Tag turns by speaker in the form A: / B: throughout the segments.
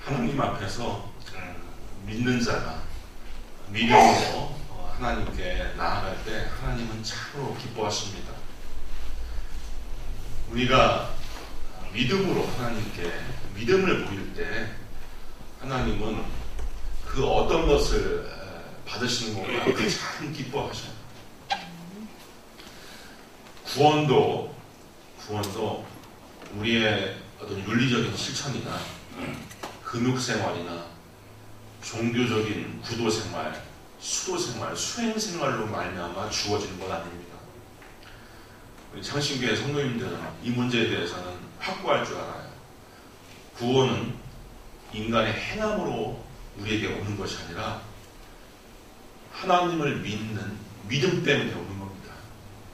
A: 하나님 앞에서 믿는 자가 믿음으로 하나님께 나아갈 때 하나님은 참으로 기뻐하십니다. 우리가 믿음으로 하나님께 믿음을 보일 때 하나님은 그 어떤 것을 받으시는 것보다 가장 기뻐하셔요. 구원도 우리의 어떤 윤리적인 실천이나 금욕생활이나 종교적인 구도생활, 수도생활, 수행생활로 말미암아 주어지는 건 아닙니다. 우리 창신교회 성도님들은 이 문제에 대해서는 확고할 줄 알아요. 구원은 인간의 행함으로 우리에게 오는 것이 아니라 하나님을 믿는 믿음 때문에 오는 겁니다.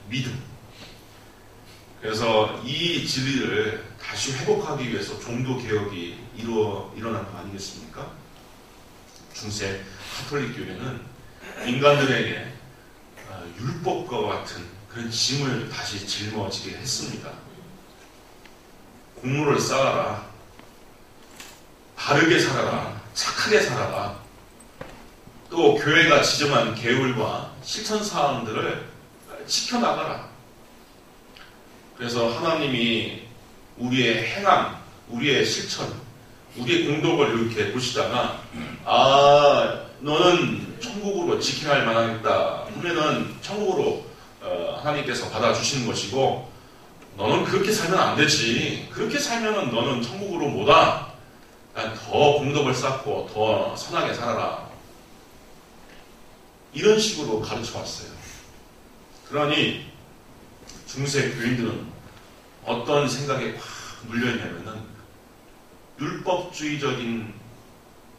A: 믿음. 그래서 이 진리를 다시 회복하기 위해서 종교개혁이 일어난 거 아니겠습니까? 중세 가톨릭 교회는 인간들에게 율법과 같은 그런 짐을 다시 짊어지게 했습니다. 공로를 쌓아라. 바르게 살아라. 착하게 살아라. 또 교회가 지정한 계율과 실천사항들을 지켜나가라. 그래서 하나님이 우리의 행함, 우리의 실천, 우리의 공덕을 이렇게 보시다가 너는 천국으로 직행할 만하겠다 하면은 천국으로 하나님께서 받아주시는 것이고 너는 그렇게 살면 안 되지. 그렇게 살면은 너는 천국으로 못 와. 더 공덕을 쌓고 더 선하게 살아라. 이런 식으로 가르쳐 왔어요. 그러니 중세 교인들은 어떤 생각에 확 물려있냐면은 율법주의적인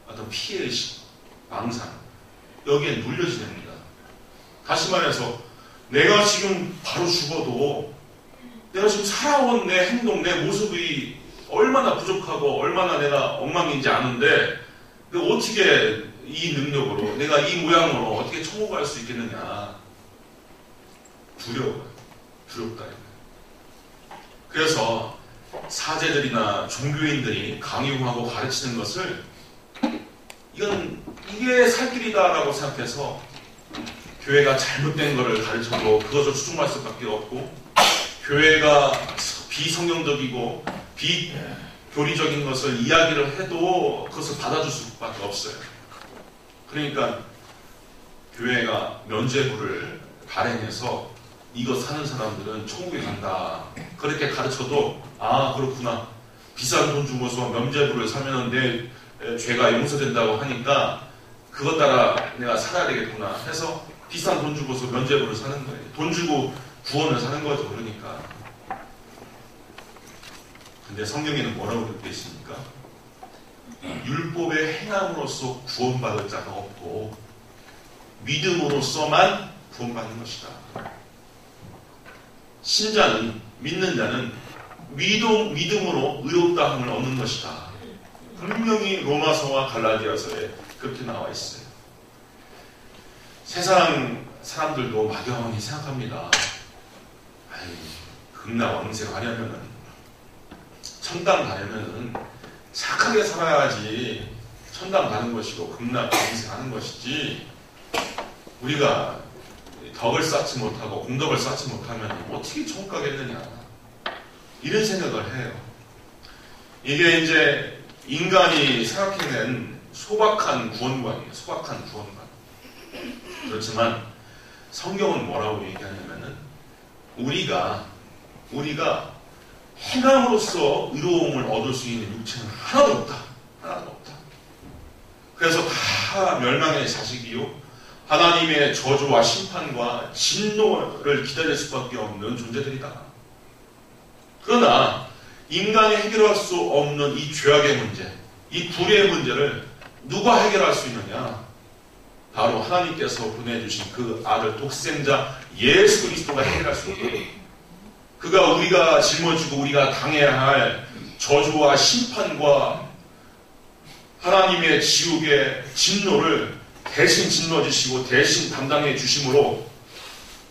A: 어떤 피해의식, 망상, 여기에 눌려 지냅니다. 다시 말해서 내가 지금 바로 죽어도 내가 지금 살아온 내 행동, 내 모습이 얼마나 부족하고 얼마나 내가 엉망인지 아는데 내가 어떻게 이 능력으로 내가 이 모양으로 어떻게 천국 갈 수 있겠느냐. 두렵다. 그래서 사제들이나 종교인들이 강요하고 가르치는 것을 이게 살 길이다라고 생각해서 교회가 잘못된 것을 가르쳐도 그것을 수긍할 수밖에 없고 교회가 비성경적이고 비교리적인 것을 이야기를 해도 그것을 받아줄 수밖에 없어요. 그러니까 교회가 면죄부를 발행해서 이거 사는 사람들은 천국에 간다. 그렇게 가르쳐도 그렇구나. 비싼 돈 주고서 면죄부를 사면 내 죄가 용서된다고 하니까 그것 따라 내가 살아야 되겠구나 해서 비싼 돈 주고서 면죄부를 사는 거예요. 돈 주고 구원을 사는 거죠. 그러니까. 근데 성경에는 뭐라고 그렇게 있습니까? 율법의 행함으로써 구원받을 자가 없고 믿음으로써만 구원받는 것이다. 신자는, 믿는 자는 믿음으로 의롭다함을 얻는 것이다. 분명히 로마서와 갈라디아서에 그렇게 나와 있어요. 세상 사람들도 막연히 생각합니다. 극락왕생하려면은, 천당 가려면은 착하게 살아야지 천당 가는 것이고 극락왕생하는 것이지 우리가 덕을 쌓지 못하고 공덕을 쌓지 못하면 어떻게 천국 가겠느냐. 이런 생각을 해요. 이게 이제 인간이 생각해낸 소박한 구원관이에요. 소박한 구원관. 그렇지만 성경은 뭐라고 얘기하냐면은 우리가 행함으로써 의로움을 얻을 수 있는 육체는 하나도 없다. 하나도 없다. 그래서 다 멸망의 자식이요. 하나님의 저주와 심판과 진노를 기다릴 수밖에 없는 존재들이다. 그러나 인간이 해결할 수 없는 이 죄악의 문제, 이 불의의 문제를 누가 해결할 수 있느냐? 바로 하나님께서 보내주신 그 아들 독생자 예수 그리스도가 해결할 수 있다. 그가 우리가 짊어지고 우리가 당해야 할 저주와 심판과 하나님의 지옥의 진노를 대신 짊어지시고 대신 담당해 주심으로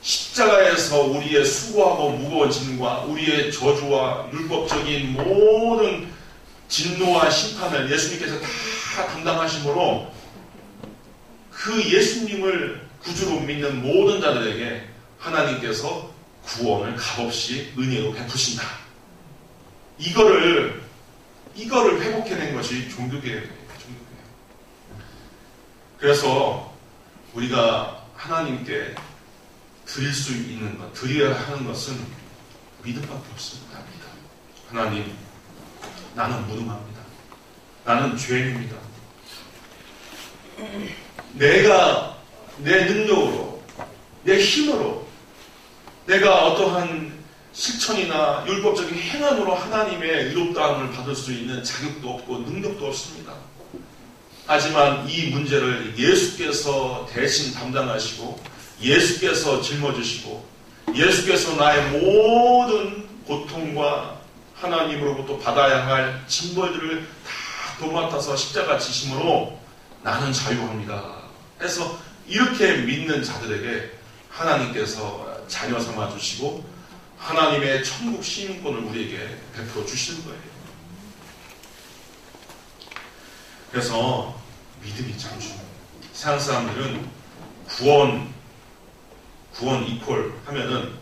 A: 십자가에서 우리의 수고하고 무거운 짐과 우리의 저주와 율법적인 모든 진노와 심판을 예수님께서 다 담당하심으로 그 예수님을 구주로 믿는 모든 자들에게 하나님께서 구원을 값없이 은혜로 베푸신다. 이거를 회복해낸 것이 종교개혁이에요. 그래서 우리가 하나님께 드릴 수 있는 것, 드려야 하는 것은 믿음밖에 없습니다. 믿음. 하나님, 나는 무능합니다. 나는 죄인입니다. 내가 내 능력으로, 내 힘으로, 내가 어떠한 실천이나 율법적인 행함으로 하나님의 의롭다함을 받을 수 있는 자격도 없고 능력도 없습니다. 하지만 이 문제를 예수께서 대신 담당하시고 예수께서 짊어지시고 예수께서 나의 모든 고통과 하나님으로부터 받아야 할 징벌들을 다 도맡아서 십자가 지심으로 나는 자유합니다. 해서 이렇게 믿는 자들에게 하나님께서 자녀 삼아 주시고 하나님의 천국 시민권을 우리에게 베풀어 주시는 거예요. 그래서 믿음이 참 중요해요. 세상 사람들은 구원 이퀄 하면은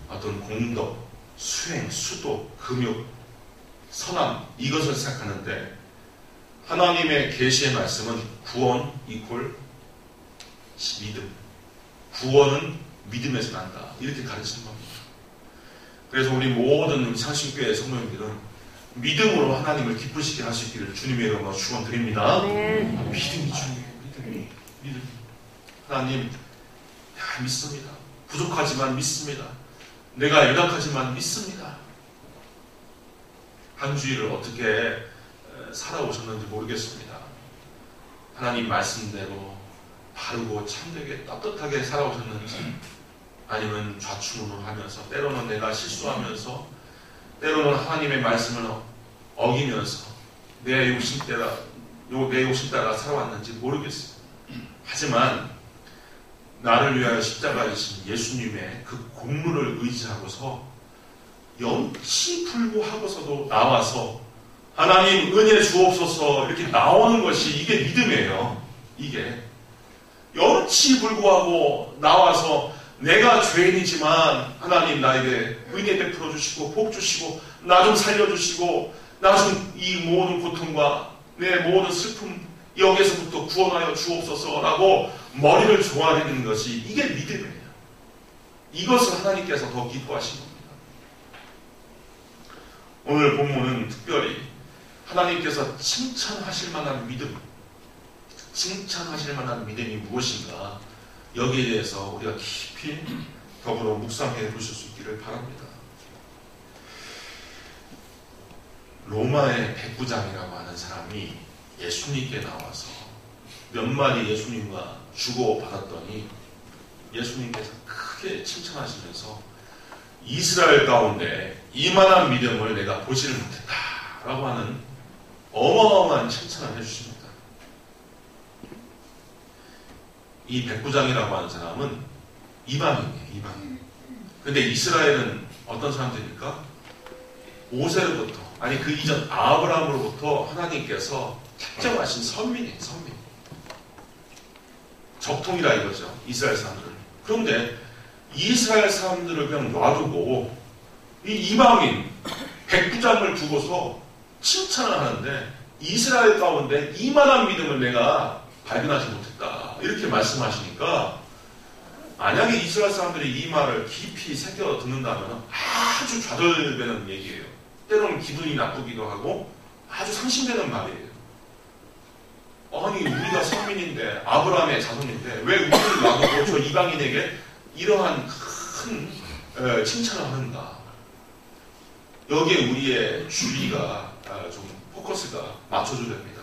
A: 어떤 공덕, 수행, 수도, 금욕, 선함 이것을 생각하는데 하나님의 계시의 말씀은 구원 이퀄 믿음. 구원은 믿음에서 난다. 이렇게 가르치는 겁니다. 그래서 우리 모든 상신교회 성도님들은 믿음으로 하나님을 기쁘시게 할 수 있기를 주님의 이름으로 축원드립니다. 믿음이 중요해요. 믿음. 하나님, 믿습니다. 부족하지만 믿습니다. 내가 연약하지만 믿습니다. 한 주일을 어떻게 살아오셨는지 모르겠습니다. 하나님 말씀대로 바르고 참되게 떳떳하게 살아오셨는지 아니면 좌충우돌 하면서 때로는 내가 실수하면서 때로는 하나님의 말씀을 어기면서 내 욕심 따라 살아왔는지 모르겠어요. 하지만 나를 위하여 십자가에 지신 예수님의 그 공로를 의지하고서 염치 불구하고서도 나와서 하나님 은혜 주옵소서 이렇게 나오는 것이 이게 믿음이에요. 이게 염치 불구하고 나와서 내가 죄인이지만 하나님 나에게 은혜 베풀어 주시고 복 주시고 나 좀 살려주시고 나 좀 이 모든 고통과 내 모든 슬픔 여기에서부터 구원하여 주옵소서라고 머리를 조아리는 것이 이게 믿음이에요. 이것을 하나님께서 더 기뻐하신 겁니다. 오늘 본문은 특별히 하나님께서 칭찬하실 만한 믿음, 칭찬하실 만한 믿음이 무엇인가 여기에 대해서 우리가 깊이 더불어 묵상해 보실 수 있기를 바랍니다. 로마의 백부장이라고 하는 사람이 예수님께 나와서 몇 마디 예수님과 주고받았더니 예수님께서 크게 칭찬하시면서 이스라엘 가운데 이만한 믿음을 내가 보지를 못했다라고 하는 어마어마한 칭찬을 해주십니다. 이 백부장이라고 하는 사람은 이방인이에요. 이방인. 근데 이스라엘은 어떤 사람들입니까? 모세로부터 아니 그 이전 아브라함으로부터 하나님께서 택정하신 선민이에요. 선민. 적통이라 이거죠. 이스라엘 사람들을. 그런데 이스라엘 사람들을 그냥 놔두고 이 이방인 백부장을 두고서 칭찬을 하는데 이스라엘 가운데 이만한 믿음을 내가 발견하지 못했다. 이렇게 말씀하시니까 만약에 이스라엘 사람들이 이 말을 깊이 새겨 듣는다면 아주 좌절되는 얘기예요. 때로는 기분이 나쁘기도 하고 아주 상심되는 말이에요. 아니 우리가 선민인데 아브라함의 자손인데 왜 우리를 놔두고 저 이방인에게 이러한 큰 칭찬을 하는가. 여기에 우리의 주의가 좀 포커스가 맞춰줘야 됩니다.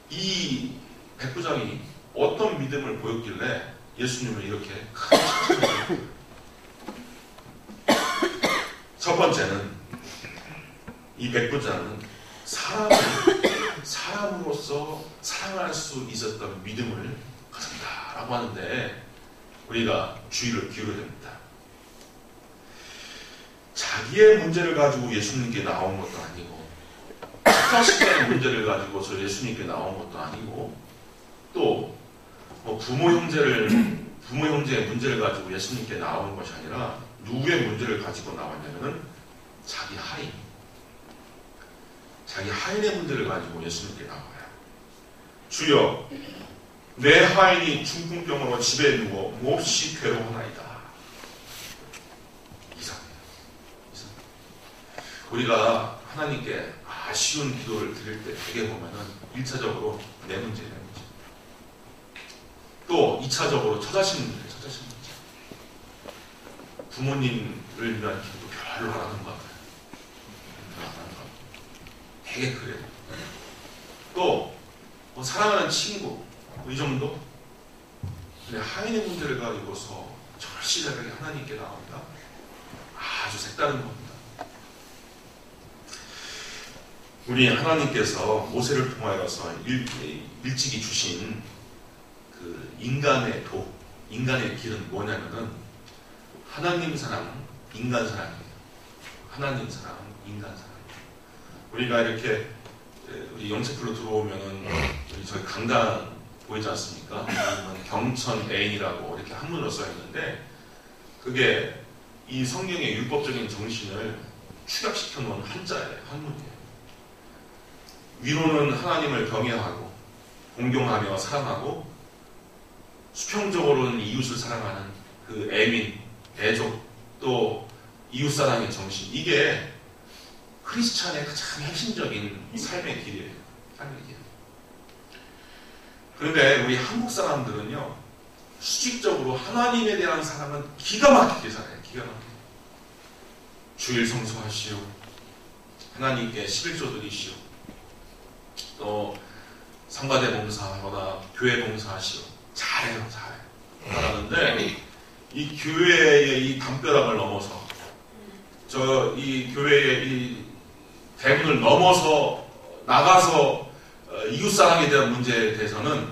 A: 이 백부장이 어떤 믿음을 보였길래 예수님을 이렇게 큰 칭찬을 첫 번째는 이 백부장은 사람으로서 사랑할 수 있었던 믿음을 가졌다라고 하는데 우리가 주의를 기울여야 됩니다. 자기의 문제를 가지고 예수님께 나온 것도 아니고 처자식간의 문제를 가지고서 예수님께 나온 것도 아니고, 또 부모 형제의 문제를 가지고 예수님께 나온 것이 아니라 누구의 문제를 가지고 나왔냐면은 자기 하인의 문제를 가지고 예수님께 나와요. 주여, 내 하인이 중풍병으로 집에 누워 몹시 괴로워하나이다. 이상해요. 우리가 하나님께 아쉬운 기도를 드릴 때 되게 보면은 1차적으로 내 문제. 또 2차적으로 처자식 문제. 부모님을 위한 기도 별로 안 하는 것 같아요. 되게 그래요. 또 사랑하는 친구 이 정도? 근데 하인의 문제를 가지고서 절실하게 하나님께 나옵니다. 아주 색다른 겁니다. 우리 하나님께서 모세를 통하여서 일찍이 주신 그 인간의 도, 인간의 길은 뭐냐면은 하나님 사랑, 인간 사랑이에요. 하나님 사랑, 인간 사랑. 우리가 이렇게 우리 영채풀로 들어오면은 우리 저희 강단 보이지 않습니까? 경천 애인이라고 이렇게 한문으로 써 있는데 그게 이 성경의 율법적인 정신을 축약시켜 놓은 한자예요. 한문이에요. 위로는 하나님을 경외하고 공경하며 사랑하고 수평적으로는 이웃을 사랑하는 그 애민, 애족, 또 이웃사랑의 정신, 이게 크리스찬의 가장 핵심적인 삶의 길이에요. 삶의 길. 그런데 우리 한국 사람들은요, 수직적으로 하나님에 대한 사랑은 기가 막히게 살아요. 기가 막히게. 주일 성수하시오. 하나님께 11조 드리시오. 또 성가대 봉사하거나 교회 봉사하시오. 잘해요. 잘하는데 이 교회의 이 담벼락을 넘어서 이 교회의 이 대문을 넘어서 나가서 이웃사랑에 대한 문제에 대해서는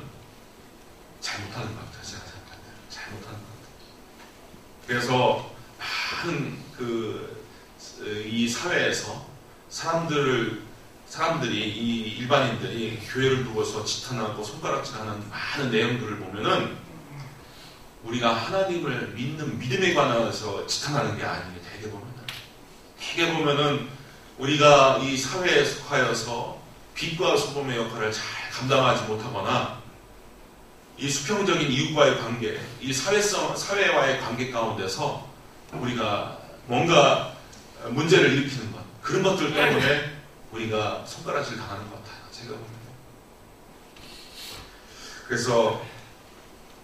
A: 잘못하는 것 같아요. 제가 생각할 때 잘못하는 것 같아요. 그래서 많은 이 사회에서 사람들이 이 일반인들이 교회를 두고서 지탄하고 손가락질하는 많은 내용들을 보면은 우리가 하나님을 믿는 믿음에 관해서 지탄하는 게 아니에요. 대개 보면은 우리가 이 사회에 속하여서 빛과 소금의 역할을 잘 감당하지 못하거나 이 수평적인 이웃과의 관계, 이 사회와의 관계 가운데서 우리가 뭔가 문제를 일으키는 것, 그런 것들 때문에 우리가 손가락질 당하는 것 같아요. 제가 보면. 그래서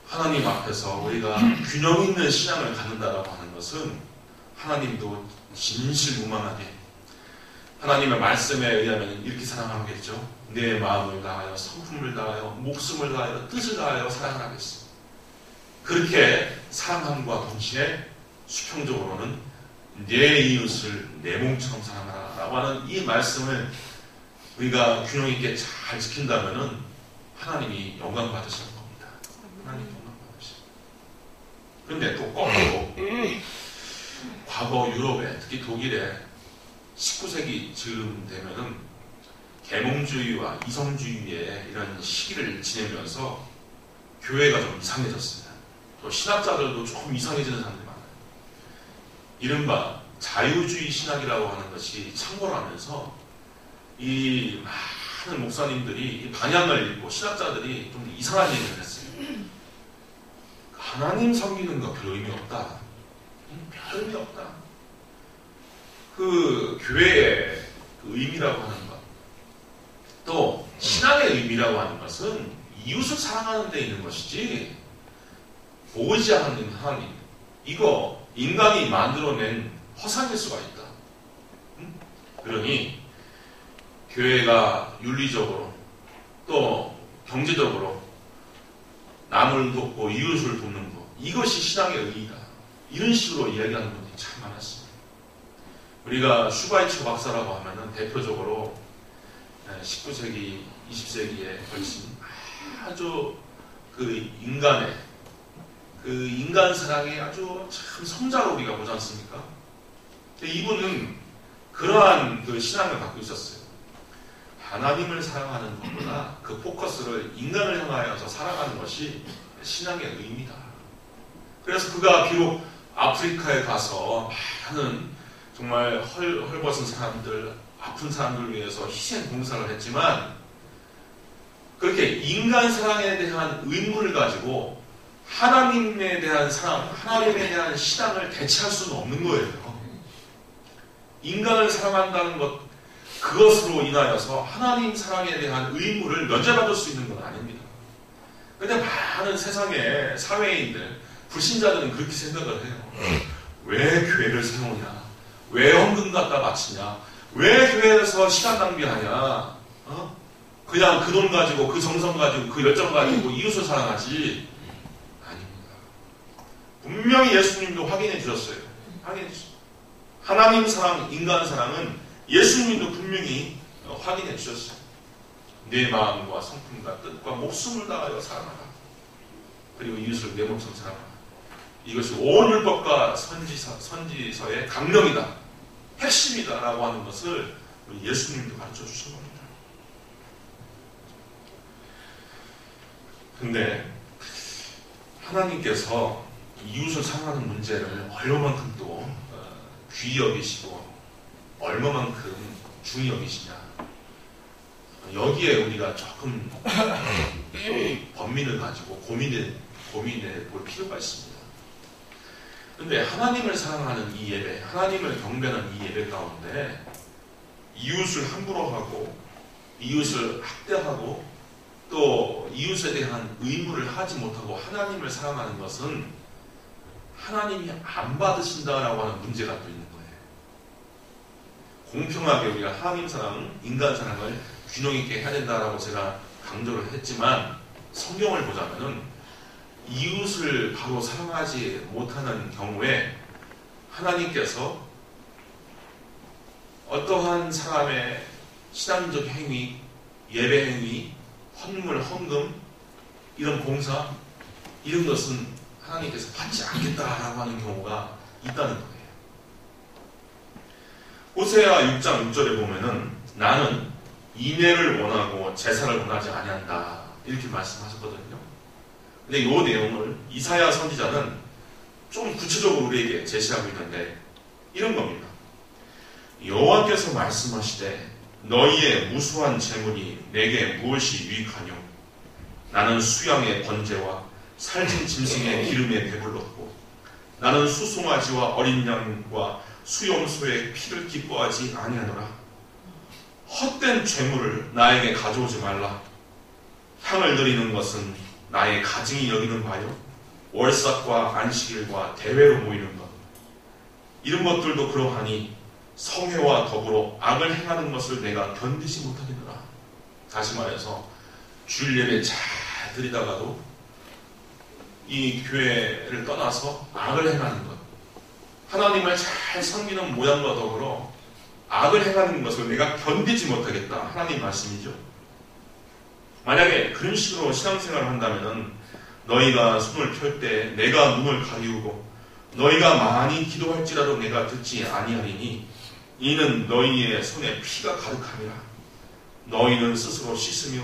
A: 하나님 앞에서 우리가 균형 있는 신앙을 갖는다라고 하는 것은 하나님도 진실무망하게 하나님의 말씀에 의하면 이렇게 사랑하겠죠. 내 마음을 다하여 성품을 다하여 목숨을 다하여 뜻을 다하여 사랑을 하겠어. 그렇게 사랑함과 동시에 수평적으로는 내 이웃을 내 몸처럼 사랑하라 라고 하는 이 말씀을 우리가 균형 있게 잘 지킨다면은 하나님이 영광 받으실 겁니다. 하나님 영광 받으실. 그런데 또 거꾸로 과거 유럽에, 특히 독일에 19세기 즈음 되면은 계몽주의와 이성주의의 이런 시기를 지내면서 교회가 좀 이상해졌습니다. 또 신학자들도 조금 이상해지는 사람들이 많아요. 이른바 자유주의 신학이라고 하는 것이 창궐하면서 이 많은 목사님들이 이 방향을 잃고 신학자들이 좀 이상한 얘기를 했어요. 하나님 섬기는 거 별 의미 없다. 별 의미 없다. 그 교회의 그 의미라고 하는 것, 또 신앙의 의미라고 하는 것은 이웃을 사랑하는 데 있는 것이지 보이지 않는 하나님, 이거 인간이 만들어낸 허상일 수가 있다. 그러니 교회가 윤리적으로 또 경제적으로 남을 돕고 이웃을 돕는 것, 이것이 신앙의 의의다. 이런 식으로 이야기하는 분들이 참 많았습니다. 우리가 슈바이처 박사라고 하면은 대표적으로 19세기, 20세기에 걸친 아주 인간 사랑의 아주 참 성자로 우리가 보지 않습니까? 이분은 그러한 그 신앙을 갖고 있었어요. 하나님을 사랑하는 것보다 그 포커스를 인간을 향하여서 살아가는 것이 신앙의 의미다. 그래서 그가 비록 아프리카에 가서 많은 정말 헐벗은 사람들, 아픈 사람들을 위해서 희생 봉사를 했지만 그렇게 인간 사랑에 대한 의무를 가지고 하나님에 대한 사랑, 하나님에 대한 신앙을 대체할 수는 없는 거예요. 인간을 사랑한다는 것, 그것으로 인하여서 하나님 사랑에 대한 의무를 면제받을 수 있는 건 아닙니다. 그런데 많은 세상의 사회인들, 불신자들은 그렇게 생각을 해요. 왜 교회를 세우냐? 왜 헌금 갖다 바치냐? 왜 교회에서 시간 낭비하냐? 그냥 그 돈 가지고, 그 정성 가지고, 그 열정 가지고 이웃을 사랑하지? 아닙니다. 분명히 예수님도 확인해 주셨어요. 확인해 주셨어요. 하나님 사랑, 인간 사랑은 예수님도 분명히 확인해 주셨어요. 내 마음과 성품과 뜻과 목숨을 다하여 사랑하라. 그리고 이웃을 내 몸처럼 사랑하라. 이것이 온 율법과 선지서의 강령이다. 핵심이다. 라고 하는 것을 예수님도 가르쳐 주신 겁니다. 근데 하나님께서 이웃을 사랑하는 문제를 얼마만큼 또 귀히 여기시고 얼마만큼 중히 여기시냐, 여기에 우리가 조금 범민을 가지고 고민해 볼 필요가 있습니다. 그런데 하나님을 사랑하는 이 예배, 하나님을 경배하는 이 예배 가운데 이웃을 함부로 하고 이웃을 학대하고 또 이웃에 대한 의무를 하지 못하고 하나님을 사랑하는 것은 하나님이 안 받으신다라고 하는 문제가 또 있는 거예요. 공평하게 우리가 하나님 사랑, 인간 사랑을 균형 있게 해야 된다라고 제가 강조를 했지만 성경을 보자면은 이웃을 바로 사랑하지 못하는 경우에 하나님께서 어떠한 사람의 신앙적 행위, 예배 행위, 헌물, 헌금, 이런 봉사, 이런 것은 하나님께서 받지 않겠다라고 하는 경우가 있다는 거예요. 호세아 6장 6절에 보면은 나는 인애를 원하고 제사를 원하지 아니한다, 이렇게 말씀하셨거든요. 근데 이 내용을 이사야 선지자는 좀 구체적으로 우리에게 제시하고 있는데 이런 겁니다. 여호와께서 말씀하시되 너희의 무수한 재물이 내게 무엇이 유익하뇨? 나는 수양의 번제와 살찐 짐승의 기름에 배불렀고 나는 수송아지와 어린 양과 수염소의 피를 기뻐하지 아니하노라. 헛된 재물을 나에게 가져오지 말라. 향을 드리는 것은 나의 가증이 여기는 바요, 월삭과 안식일과 대회로 모이는 것, 이런 것들도 그러하니 성회와 더불어 악을 행하는 것을 내가 견디지 못하겠노라. 다시 말해서 주일 예배 잘 드리다가도 이 교회를 떠나서 악을 행하는 것, 하나님을 잘 섬기는 모양과 더불어 악을 행하는 것을 내가 견디지 못하겠다, 하나님 말씀이죠. 만약에 그런 식으로 신앙생활을 한다면 너희가 손을 펼 때 내가 눈을 가리우고 너희가 많이 기도할지라도 내가 듣지 아니하리니 이는 너희의 손에 피가 가득함이라. 너희는 스스로 씻으며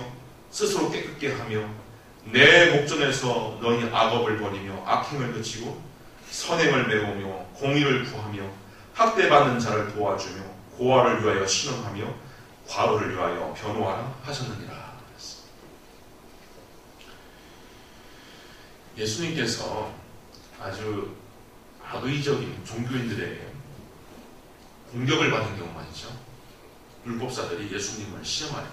A: 스스로 깨끗게 하며 내 목전에서 너희 악업을 버리며 악행을 그치고 선행을 메우며 공의를 구하며 학대받는 자를 도와주며 고아를 위하여 신원하며 과부를 위하여 변호하라 하셨느니라. 예수님께서 아주 악의적인 종교인들에게 공격을 받은 경우가 있죠. 율법사들이 예수님을 시험하려.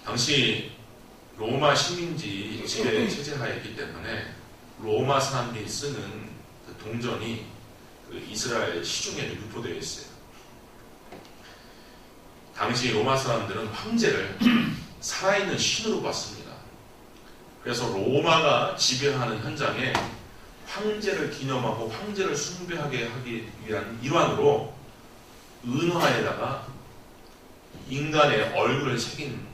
A: 당시 로마 식민지 지배 체제하에 있기 때문에 로마 사람들이 쓰는 그 동전이 그 이스라엘 시중에 유포되어 있어요. 당시 로마 사람들은 황제를 살아있는 신으로 봤습니다. 그래서 로마가 지배하는 현장에 황제를 기념하고 황제를 숭배하게 하기 위한 일환으로 은화에다가 인간의 얼굴을 새긴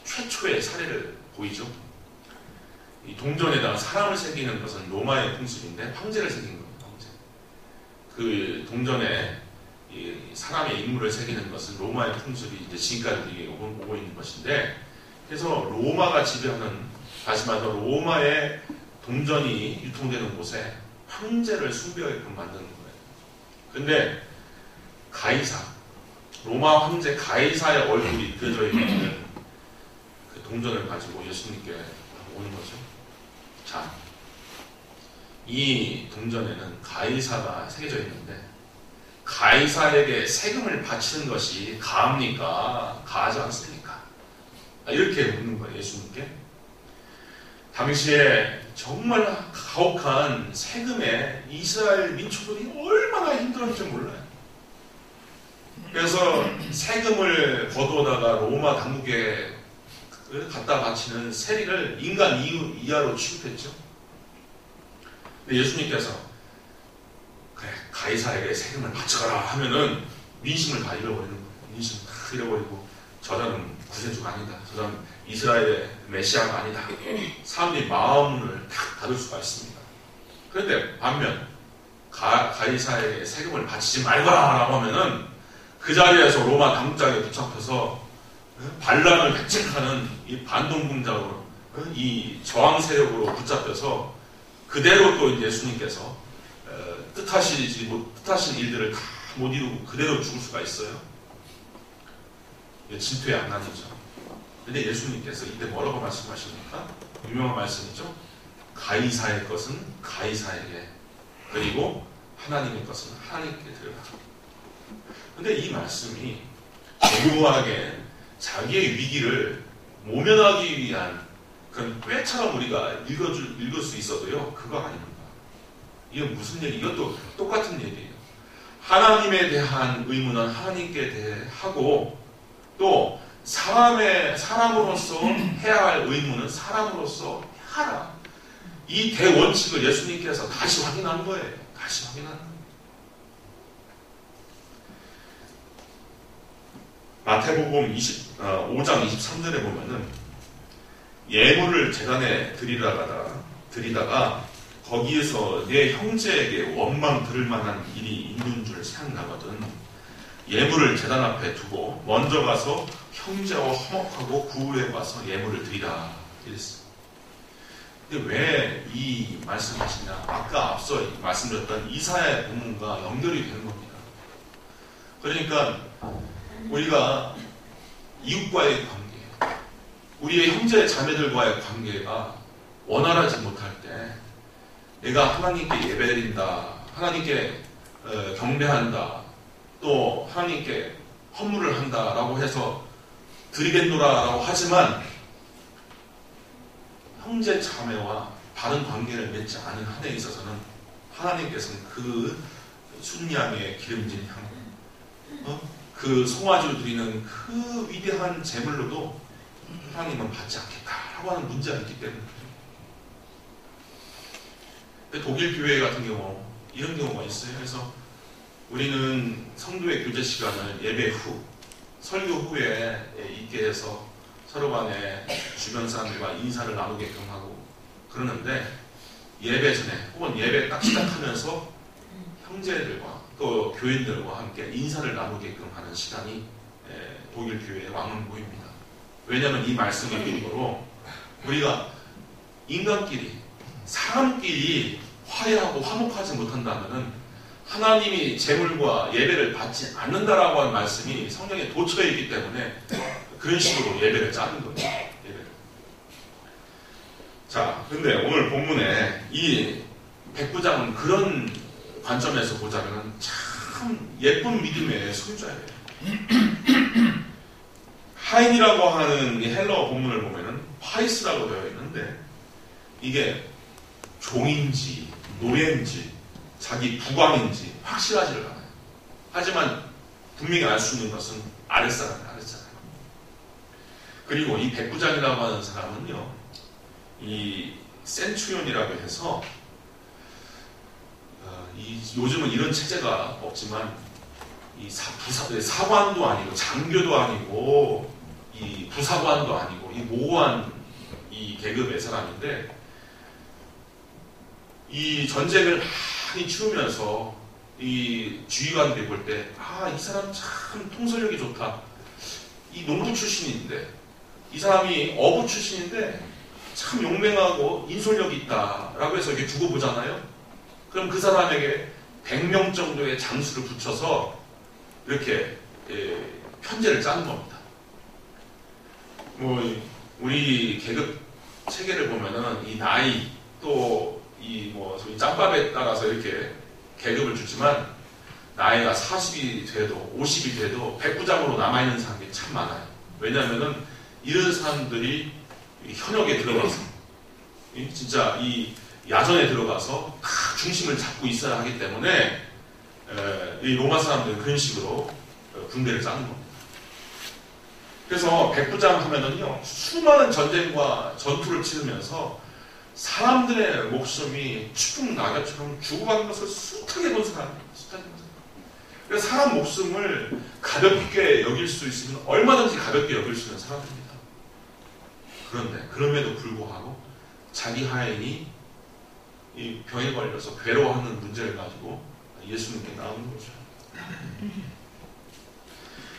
A: 최초의 사례를 보이죠. 이 동전에다가 사람을 새기는 것은 로마의 풍습인데 황제를 새긴 겁니다. 황제. 그 동전에 이 사람의 인물을 새기는 것은 로마의 풍습이 이제 지금까지 이게 오고 있는 것인데, 그래서 로마가 지배하는, 다시 말해서 로마의 동전이 유통되는 곳에 황제를 숭배하게끔 만드는 거예요. 근데 가이사, 로마 황제 가이사의 얼굴이 그려져 있는 그 동전을 가지고 예수님께 오는 거죠. 자, 이 동전에는 가이사가 새겨져 있는데, 가이사에게 세금을 바치는 것이 가합니까? 가하지 않습니까? 이렇게 묻는 거예요, 예수님께. 당시에 정말 가혹한 세금에 이스라엘 민초들이 얼마나 힘들었는지 몰라요. 그래서 세금을 거두어다가 로마 당국에 갖다 바치는 세리를 인간 이하로 취급했죠. 근데 예수님께서 그래, 가이사에게 세금을 바쳐가라 하면은 민심을 다 잃어버리는 거예요. 민심을 다 잃어버리고, 저자는 구세주가 아니다, 저자는 이스라엘의 메시아가 아니다, 사람들이 마음을 탁 닫을 수가 있습니다. 그런데 반면 가이사에게 세금을 바치지 말거라 라고 하면은 그 자리에서 로마 당국장에 붙잡혀서 반란을 획책하는 이 반동군자로, 이 저항 세력으로 붙잡혀서 그대로 또 예수님께서 뜻하신 일들을 다 못 이루고 그대로 죽을 수가 있어요. 진퇴의 악난이죠. 근데 예수님께서 이때 뭐라고 말씀하십니까? 유명한 말씀이죠. 가이사의 것은 가이사에게, 그리고 하나님의 것은 하나님께 드려라. 근데 이 말씀이 교묘하게 자기의 위기를 모면하기 위한 그런 꾀처럼 우리가 읽을 수 있어도요, 그거 아닙니다. 이건 무슨 얘기? 이것도 똑같은 얘기예요. 하나님에 대한 의무는 하나님께 대하고, 또 사람으로서 해야 할 의무는 사람으로서 하라. 이 대원칙을 예수님께서 다시 확인한 거예요. 다시 확인한 거예요. 마태복음 5장 23절에 보면은 예물을 제단에 드리다가 거기에서 내 형제에게 원망 들을 만한 일이 있는 줄 생각나거든. 예물을 제단 앞에 두고 먼저 가서 형제와 화목하고 그 후에 와서 예물을 드리라 이랬어요. 근데 왜 이 말씀하시냐? 아까 앞서 말씀드렸던 이사야의 본문과 연결이 되는 겁니다. 그러니까 우리가 이웃과의 관계, 우리의 형제 자매들과의 관계가 원활하지 못할 때, 내가 하나님께 예배드린다, 하나님께 경배한다, 또 하나님께 헌물을 한다라고 해서 드리겠노라라고 하지만 형제 자매와 바른 관계를 맺지 않은 한에 있어서는 하나님께서는 그 순양의 기름진 향, 그 송아지로 드리는 그 위대한 제물로도 하나님은 받지 않겠다라고 하는 문제가 있기 때문에. 근데 독일 교회 같은 경우 이런 경우가 있어요. 그래서 우리는 성도의 교제 시간을 예배 후, 설교 후에 있게 해서 서로 간에 주변 사람들과 인사를 나누게끔 하고 그러는데, 예배 전에 혹은 예배 딱 시작하면서 형제들과 또 교인들과 함께 인사를 나누게끔 하는 시간이 독일 교회의 왕문고입니다. 왜냐하면 이 말씀의 근거로 우리가 인간끼리, 사람끼리 화해하고 화목하지 못한다면 하나님이 제물과 예배를 받지 않는다라고 하는 말씀이 성경에 도처에 있기 때문에 그런 식으로 예배를 짜는 겁니다. 예배를. 자, 근데 오늘 본문에 이 백부장은 그런 관점에서 보자면 참 예쁜 믿음의 소유자예요. 하인이라고 하는 이 헬라어 본문을 보면은 파이스라고 되어 있는데, 이게 종인지 노예인지 자기 부관인지 확실하지를 않아요. 하지만 분명히 알 수 있는 것은 아랫사람이에요. 그리고 이 백부장이라고 하는 사람은요, 이 센츄리온이라고 해서 요즘은 이런 체제가 없지만 이 사관도 아니고 장교도 아니고 이 부사관도 아니고 이 모호한 이 계급의 사람인데, 이 전쟁을 많이 치우면서 이 지휘관들이 볼 때, 이 사람 참 통솔력이 좋다. 이 농부 출신인데, 이 사람이 어부 출신인데, 참 용맹하고 인솔력이 있다라고 해서 이렇게 두고 보잖아요. 그럼 그 사람에게 100명 정도의 장수를 붙여서 이렇게 편제를 짜는 겁니다. 우리 계급 체계를 보면은 이 나이 또 소위 짬밥에 따라서 이렇게 계급을 주지만 나이가 40이 돼도 50이 돼도 백부장으로 남아있는 사람들이 참 많아요. 왜냐하면은 이런 사람들이 현역에 들어가서 진짜 이 야전에 들어가서 다 중심을 잡고 있어야 하기 때문에 이 로마 사람들은 그런 식으로 군대를 짜는 겁니다. 그래서 백부장 하면은요, 수많은 전쟁과 전투를 치르면서 사람들의 목숨이 추풍 낙엽처럼 죽어가는 것을 숱하게 본 사람이에요. 그래서 사람 목숨을 가볍게 여길 수 있으면 얼마든지 가볍게 여길 수 있는 사람입니다. 그런데 그럼에도 불구하고 자기 하인이 이 병에 걸려서 괴로워하는 문제를 가지고 예수님께 나오는 거죠.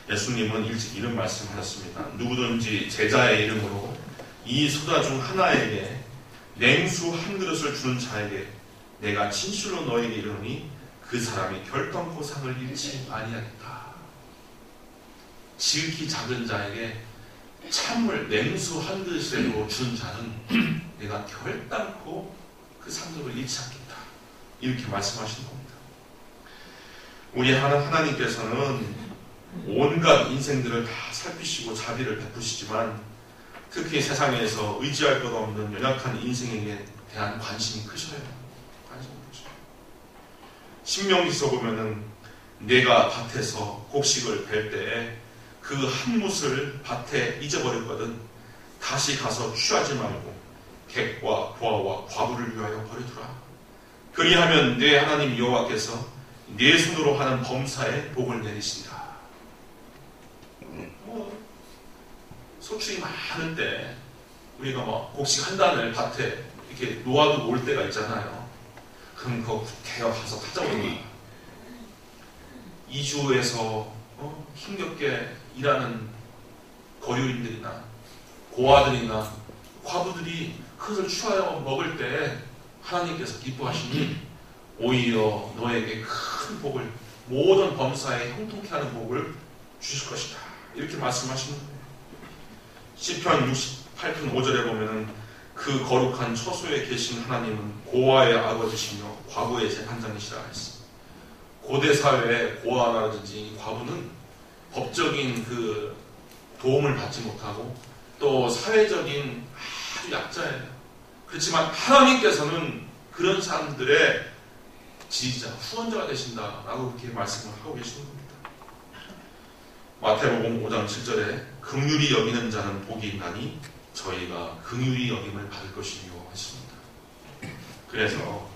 A: 예수님은 일찍 이런 말씀을 하셨습니다. 누구든지 제자의 이름으로 이 소자 중 하나에게 냉수 한 그릇을 주는 자에게 내가 진실로 너에게 이르노니 그 사람이 결단코 상을 잃지 아니하겠다. 지극히 작은 자에게 찬물 냉수 한 그릇으로 주는 자는 내가 결단코 그 상급을 잃지 않겠다. 이렇게 말씀하시는 겁니다. 우리 하나님께서는 온갖 인생들을 다 살피시고 자비를 베푸시지만 특히 세상에서 의지할 것 없는 연약한 인생에게 대한 관심이 크셔요. 신명기서 보면은 내가 밭에서 곡식을 벨 때에 그 한 뭇을 밭에 잊어버렸거든 다시 가서 취하지 말고 객과 고아와 과부를 위하여 버려두라. 그리하면 내 하나님 여호와께서 내 손으로 하는 범사에 복을 내리신다. 소출이 많을 때 우리가 곡식 한 단을 밭에 이렇게 놓아두고 올 때가 있잖아요. 그럼 그거 개혁해서 찾아오는 2주에서 힘겹게 일하는 거류인들이나 고아들이나 과부들이 그것을 취하여 먹을 때 하나님께서 기뻐하시니 오히려 너에게 큰 복을 모든 범사에 형통케 하는 복을 주실 것이다. 이렇게 말씀하시는 거예요. 시편 68편 5절에 보면은 그 거룩한 처소에 계신 하나님은 고아의 아버지시며 과부의 재판장이시라 했습니다. 고대 사회의 고아라든지 과부는 법적인 그 도움을 받지 못하고 또 사회적인 아주 약자예요. 그렇지만 하나님께서는 그런 사람들의 지지자, 후원자가 되신다라고 그렇게 말씀을 하고 계시는 겁니다. 마태복음 5장 7절에 긍휼히 여기는 자는 복이 있나니 저희가 긍휼히 여김을 받을 것이며 하십니다. 그래서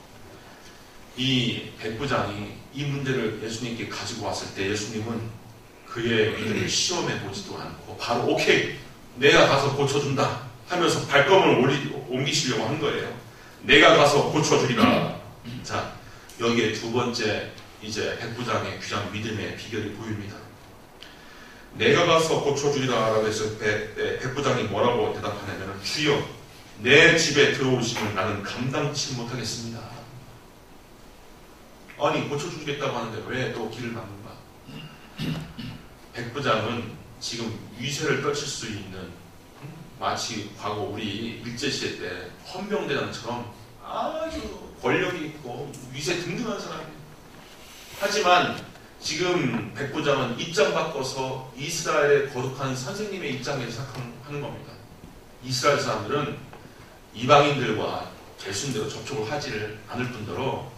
A: 이 백부장이 이 문제를 예수님께 가지고 왔을 때 예수님은 그의 믿음을 시험해 보지도 않고 바로 오케이 내가 가서 고쳐준다 하면서 발걸음을 옮기시려고 한 거예요. 내가 가서 고쳐주리라. 자, 여기에 두 번째 이제 백부장의 귀한 믿음의 비결이 보입니다. 내가 가서 고쳐주리라라고 해서 백부장이 뭐라고 대답하냐면 주여 내 집에 들어오심을 나는 감당치 못하겠습니다. 아니 고쳐주겠다고 하는데 왜 또 길을 막는가? 백부장은 지금 위세를 떨칠 수 있는 마치 과거 우리 일제시대 때 헌병대장처럼 아주 권력이 있고 위세 등등한 사람이에요. 하지만 지금 백부장은 입장 바꿔서 이스라엘의 거룩한 선생님의 입장에서 생각하는 겁니다. 이스라엘 사람들은 이방인들과 개순대로 접촉을 하지를 않을 뿐더러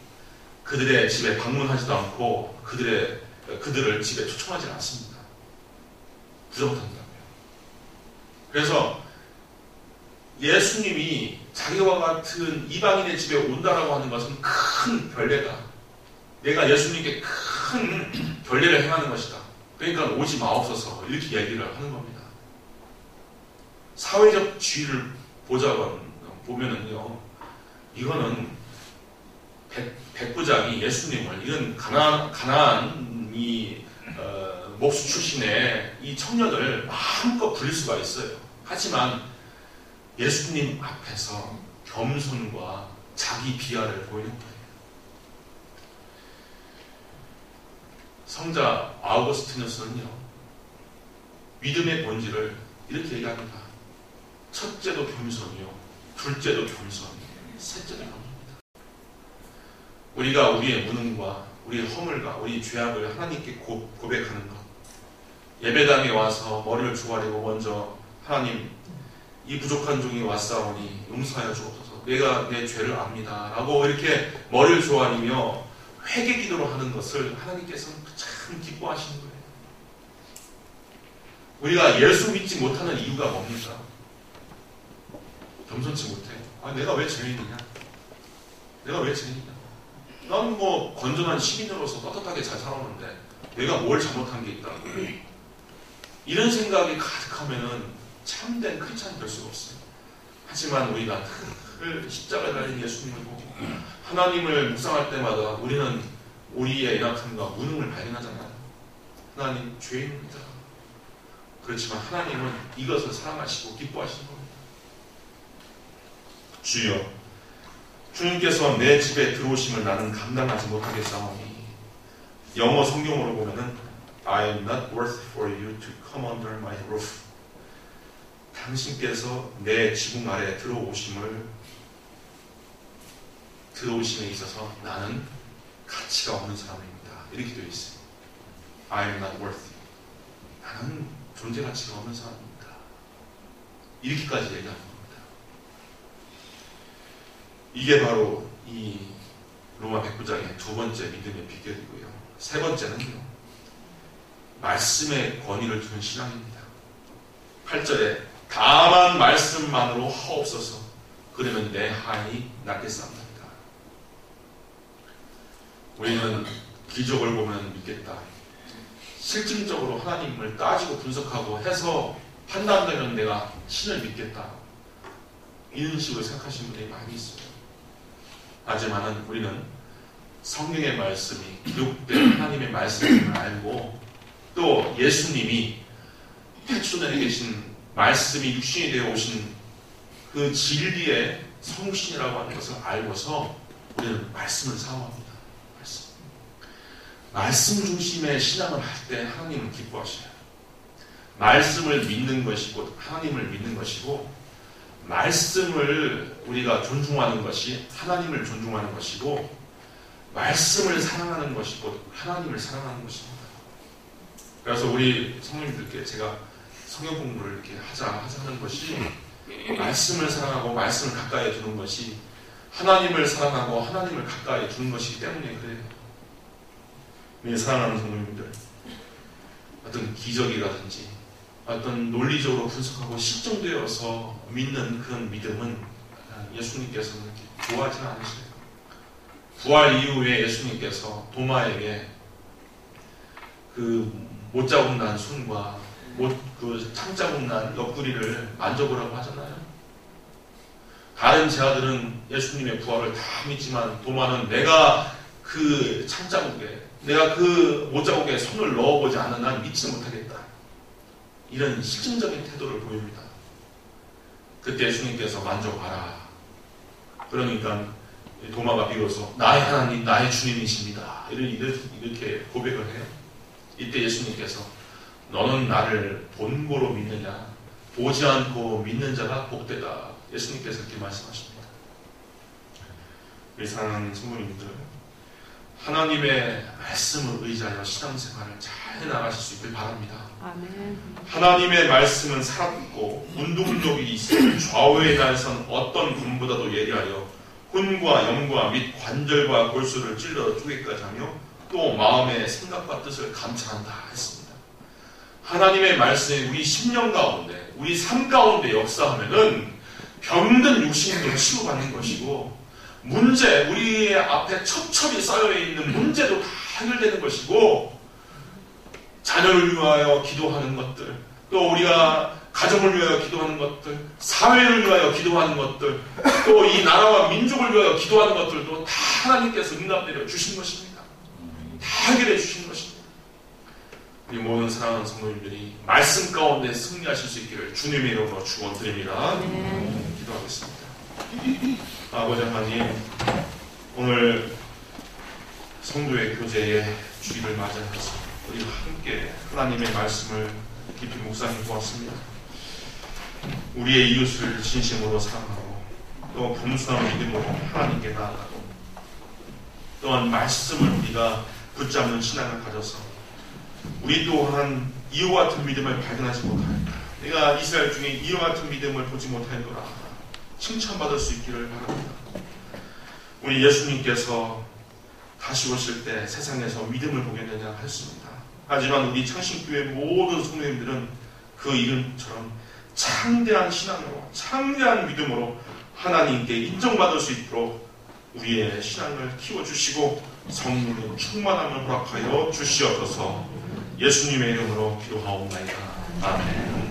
A: 그들의 집에 방문하지도 않고 그들을 집에 초청하지 않습니다. 부정한다고요. 그래서 예수님이 자기와 같은 이방인의 집에 온다라고 하는 것은 큰 별례다. 내가 예수님께 큰 결례를 행하는 것이다. 그러니까 오지 마옵소서 이렇게 얘기를 하는 겁니다. 사회적 지위를 보면은요, 이거는 백부장이 예수님을, 이런 가난한 목수 출신의 이 청년을 마음껏 부릴 수가 있어요. 하지만 예수님 앞에서 겸손과 자기 비하를 보이는 거예요. 성자 아우구스티누스는요, 믿음의 본질을 이렇게 얘기합니다. 첫째도 겸손이요, 둘째도 겸손, 셋째도 겸손입니다. 우리가 우리의 무능과 우리의 허물과 우리의 죄악을 하나님께 고백하는 것, 예배당에 와서 머리를 조아리고 먼저 하나님, 이 부족한 종이 왔사오니 용서하여 주옵소서, 내가 내 죄를 압니다 라고 이렇게 머리를 조아리며 회개 기도로 하는 것을 하나님께서는 참 기뻐하시는 거예요. 우리가 예수 믿지 못하는 이유가 뭡니까? 겸손치 못해. 내가 왜 죄인이냐? 내가 왜 죄인이냐? 나는 뭐 건전한 시민으로서 떳떳하게 잘 살았는데 내가 뭘 잘못한 게 있다고. 이런 생각이 가득하면은 참된 크리스찬이 될 수가 없어요. 하지만 우리가 늘 십자가에 달린 예수님을 보고 하나님을 묵상할 때마다 우리는 우리의 연약함과 무능을 발견하잖아요. 하나님, 죄인입니다. 그렇지만 하나님은 이것을 사랑하시고 기뻐하시는 겁니다. 주여, 주님께서 내 집에 들어오심을 나는 감당하지 못하겠사오니, 영어 성경으로 보면은 I am not worth for you to come under my roof. 당신께서 내 지붕 아래 들어오심에 있어서 나는 가치가 없는 사람입니다. 이렇게 되어 있어요. I am not worth. 나는 존재 가치가 없는 사람입니다. 이렇게까지 얘기하는 겁니다. 이게 바로 이 로마 백부장의 두 번째 믿음의 비결이고요. 세 번째는요, 말씀의 권위를 두는 신앙입니다. 8절에 다만 말씀만으로 하옵소서, 그러면 내 하인이 낫겠사옵나이다. 우리는 기적을 보면 믿겠다, 실증적으로 하나님을 따지고 분석하고 해서 판단되면 내가 신을 믿겠다, 이런 식으로 생각하시는 분들이 많이 있어요. 하지만 우리는 성경의 말씀이 기록된 하나님의 말씀을 알고, 또 예수님이 태초전에 계신 말씀이 육신이 되어 오신 그 진리의 성신이라고 하는 것을 알고서 우리는 말씀을 사모합니다. 말씀 중심의 신앙을 할 때 하나님은 기뻐하셔요. 말씀을 믿는 것이 곧 하나님을 믿는 것이고, 말씀을 우리가 존중하는 것이 하나님을 존중하는 것이고, 말씀을 사랑하는 것이 곧 하나님을 사랑하는 것입니다. 그래서 우리 성도님들께 제가 성경 공부를 이렇게 하는 것이, 말씀을 사랑하고 말씀을 가까이 두는 것이 하나님을 사랑하고 하나님을 가까이 두는 것이기 때문에 그래요. 우리 사랑하는 성도님들, 어떤 기적이라든지 어떤 논리적으로 분석하고 실증되어서 믿는 그런 믿음은 예수님께서는 좋아하지 않으시네요. 부활 이후에 예수님께서 도마에게 그 못 자국 난 손과 그 창자국 난 옆구리를 만져보라고 하잖아요. 다른 제자들은 예수님의 부활을 다 믿지만 도마는 내가 그 창자국에, 내가 그 못 자국에 손을 넣어보지 않는 한 믿지 못하겠다, 이런 실증적인 태도를 보입니다. 그때 예수님께서 만져봐라. 그러니까 도마가 비로소 나의 하나님, 나의 주님이십니다, 이렇게 고백을 해요. 이때 예수님께서 너는 나를 본고로 믿느냐, 보지 않고 믿는 자가 복되다, 예수님께서 이렇게 말씀하십니다. 우리 사랑하는 성도님들, 하나님의 말씀을 의지하여 신앙생활을 잘 해나가실 수 있길 바랍니다.
B: 아멘.
A: 하나님의 말씀은 살았고 운동력이 있어 좌우의 날선 어떤 군보다도 예리하여 혼과 영과 및 관절과 골수를 찔러 쪼개까지 하며 또 마음의 생각과 뜻을 감찰한다 했습니다. 하나님의 말씀이 우리 심령 가운데, 우리 삶 가운데 역사하면은 병든 육신도 치유받는 것이고, 문제, 우리 앞에 첩첩이 쌓여있는 문제도 다 해결되는 것이고, 자녀를 위하여 기도하는 것들, 또 우리가 가정을 위하여 기도하는 것들, 사회를 위하여 기도하는 것들, 또 이 나라와 민족을 위하여 기도하는 것들도 다 하나님께서 응답내려 주신 것입니다. 다 해결해 주신 것입니다. 우리 모든 사랑하는 성도님들이 말씀 가운데 승리하실 수 있기를 주님의 이름으로 축원드립니다. 기도하겠습니다. 아버지 하나님, 오늘 성도의 교제의 주일을 맞이해서 우리 함께 하나님의 말씀을 깊이 묵상해 보았습니다. 우리의 이웃을 진심으로 사랑하고 또 겸손한 믿음으로 하나님께 나아가고 또한 말씀을 우리가 붙잡는 신앙을 가져서 우리 또한 이와 같은 믿음을 발견하지 못하였다. 내가 이스라엘 중에 이와 같은 믿음을 보지 못하였노라. 칭찬받을 수 있기를 바랍니다. 우리 예수님께서 다시 오실 때 세상에서 믿음을 보겠느냐 하였습니다. 하지만 우리 창신교회 모든 성도님들은 그 이름처럼 창대한 신앙으로, 창대한 믿음으로 하나님께 인정받을 수 있도록 우리의 신앙을 키워주시고 성령의 충만함을 허락하여 주시옵소서. 예수님의 이름으로 기도하옵나이다. 아멘.